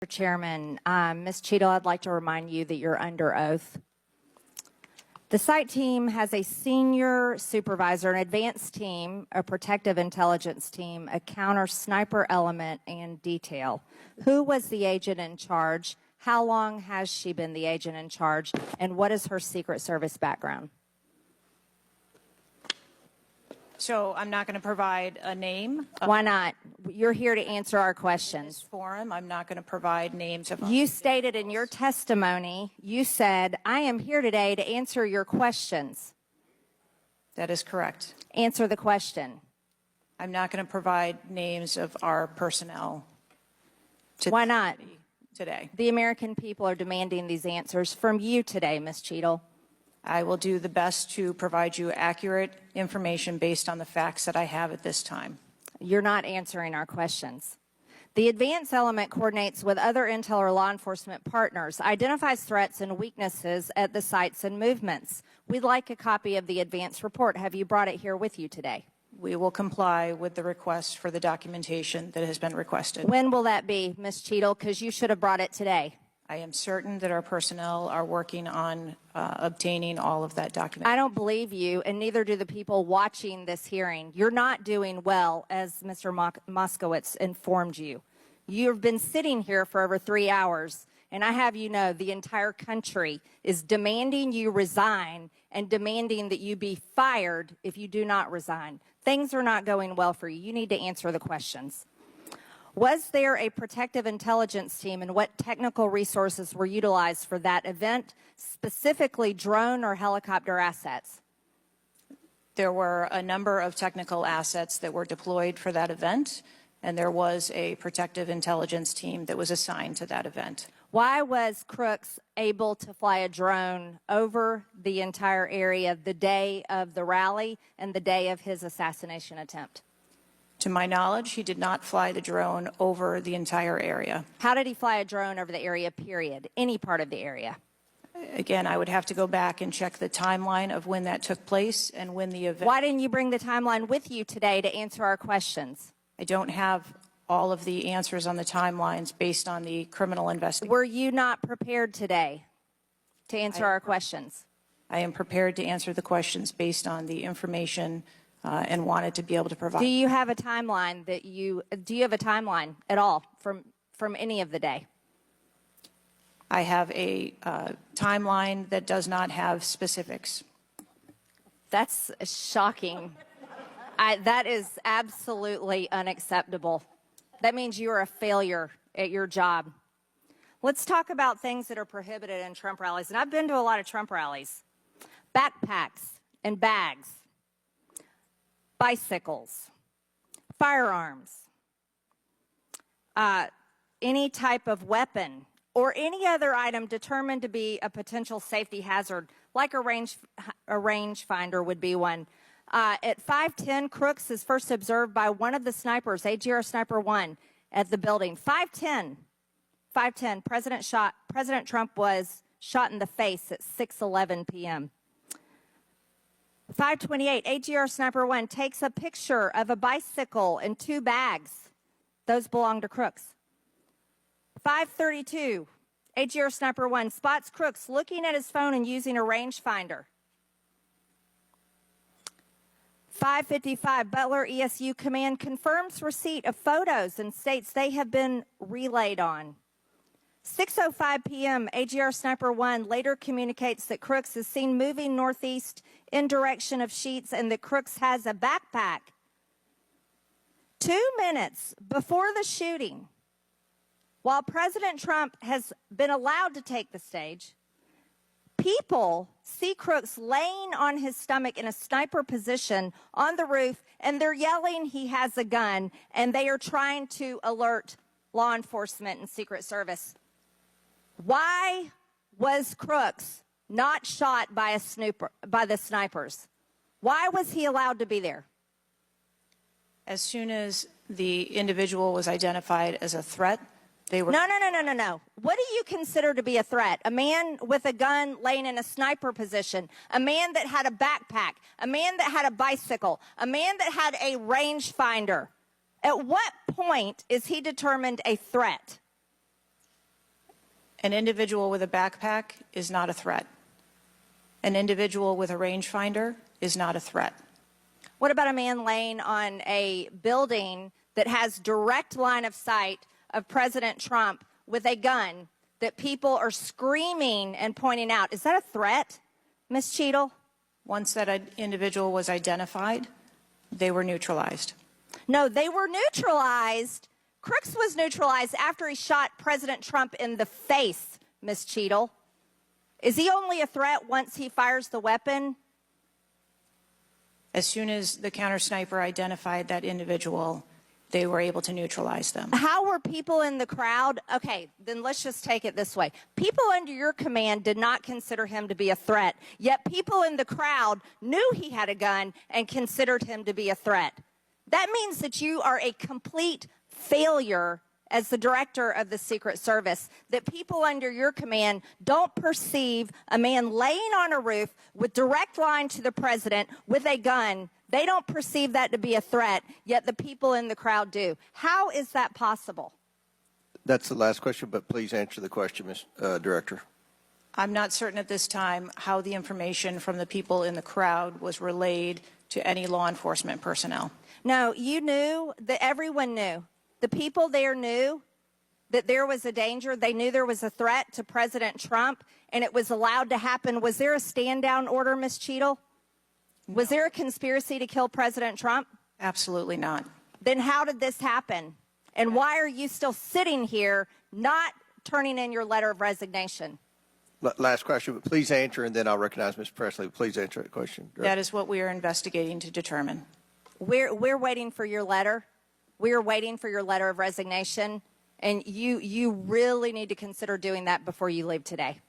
Mr. Chairman, Ms. Cheadle, I'd like to remind you that you're under oath. The site team has a senior supervisor, an advanced team, a protective intelligence team, a counter sniper element, and detail. Who was the agent in charge? How long has she been the agent in charge? And what is her Secret Service background? So I'm not going to provide a name. Why not? You're here to answer our In this questions. forum, I'm not going to provide names of. You stated in your testimony, you said, I am here today to answer your questions. That is correct. Answer the question. I'm not going to provide names of our personnel. Why not? Today. The American people are demanding these answers from you today, Ms. Cheadle. I will do the best to provide you accurate information based on the facts that I have at this time. You're not answering our questions. The advance element coordinates with other intel or law enforcement partners, identifies threats and weaknesses at the sites and movements. We'd like a copy of the advance report. Have you brought it here with you today? We will comply with the request for the documentation that has been requested. When will that be, Ms. Cheadle? Because you should have brought it today. I am certain that our personnel are working on obtaining all of that document. I don't believe you, and neither do the people watching this hearing. You're not doing well, as Mr. Moskowitz informed you. You've been sitting here for over 3 hours, and I have you know the entire country is demanding you resign and demanding that you be fired if you do not resign. Things are not going well for you. You need to answer the questions. Was there a protective intelligence team, and what technical resources were utilized for that event, specifically drone or helicopter assets? There were a number of technical assets that were deployed for that event, and there was a protective intelligence team that was assigned to that event. Why was Crooks able to fly a drone over the entire area the day of the rally and the day of his assassination attempt? To my knowledge, he did not fly the drone over the entire area. How did he fly a drone over the area, period? Any part of the area? Again, I would have to go back and check the timeline of when that took place and when the event. Why didn't you bring the timeline with you today to answer our questions? I don't have all of the answers on the timelines based on the criminal investigation. Were you not prepared today to answer our questions? I am prepared to answer the questions based on the information and wanted to be able to provide. Do you have a timeline at all from any of the day? I have a timeline that does not have specifics. That's shocking. That is absolutely unacceptable. That means you are a failure at your job. Let's talk about things that are prohibited in Trump rallies. And I've been to a lot of Trump rallies. Backpacks and bags, bicycles, firearms, any type of weapon, or any other item determined to be a potential safety hazard, like a rangefinder would be one. At 5:10, Crooks is first observed by one of the snipers, AGR Sniper 1, at the building. 5:10, President Trump was shot in the face at 6:11 p.m. 5:28, AGR Sniper 1 takes a picture of a bicycle and 2 bags. Those belong to Crooks. 5:32, AGR Sniper 1 spots Crooks looking at his phone and using a rangefinder. 5:55, Butler ESU Command confirms receipt of photos and states they have been relayed on. 6:05 p.m., AGR Sniper 1 later communicates that Crooks is seen moving northeast in direction of Sheetz and that Crooks has a backpack. 2 minutes before the shooting, while President Trump has been allowed to take the stage, people see Crooks laying on his stomach in a sniper position on the roof, and they're yelling he has a gun, and they are trying to alert law enforcement and Secret Service. Why was Crooks not shot by the snipers? Why was he allowed to be there? As soon as the individual was identified as a threat, they were... No. What do you consider to be a threat? A man with a gun laying in a sniper position, a man that had a backpack, a man that had a bicycle, a man that had a rangefinder. At what point is he determined a threat? An individual with a backpack is not a threat. An individual with a rangefinder is not a threat. What about a man laying on a building that has direct line of sight of President Trump with a gun that people are screaming and pointing out? Is that a threat, Ms. Cheadle? Once that individual was identified, they were neutralized. No, they were neutralized. Crooks was neutralized after he shot President Trump in the face, Ms. Cheadle. Is he only a threat once he fires the weapon? As soon as the counter sniper identified that individual, they were able to neutralize them. How were people in the crowd? Okay, then let's just take it this way. People under your command did not consider him to be a threat, yet people in the crowd knew he had a gun and considered him to be a threat. That means that you are a complete failure as the director of the Secret Service, that people under your command don't perceive a man laying on a roof with direct line to the president with a gun. They don't perceive that to be a threat, yet the people in the crowd do. How is that possible? That's the last question, but please answer the question, Ms. Director. I'm not certain at this time how the information from the people in the crowd was relayed to any law enforcement personnel. No, you knew, that everyone knew. The people there knew that there was a danger. They knew there was a threat to President Trump, and it was allowed to happen. Was there a stand-down order, Ms. Cheadle? Was there a conspiracy to kill President Trump? Absolutely not. Then how did this happen? And why are you still sitting here not turning in your letter of resignation? Last question, but please answer, and then I'll recognize Ms. Presley. Please answer that question. Director. That is what we are investigating to determine. We're waiting for your letter. We are waiting for your letter of resignation, and you really need to consider doing that before you leave today.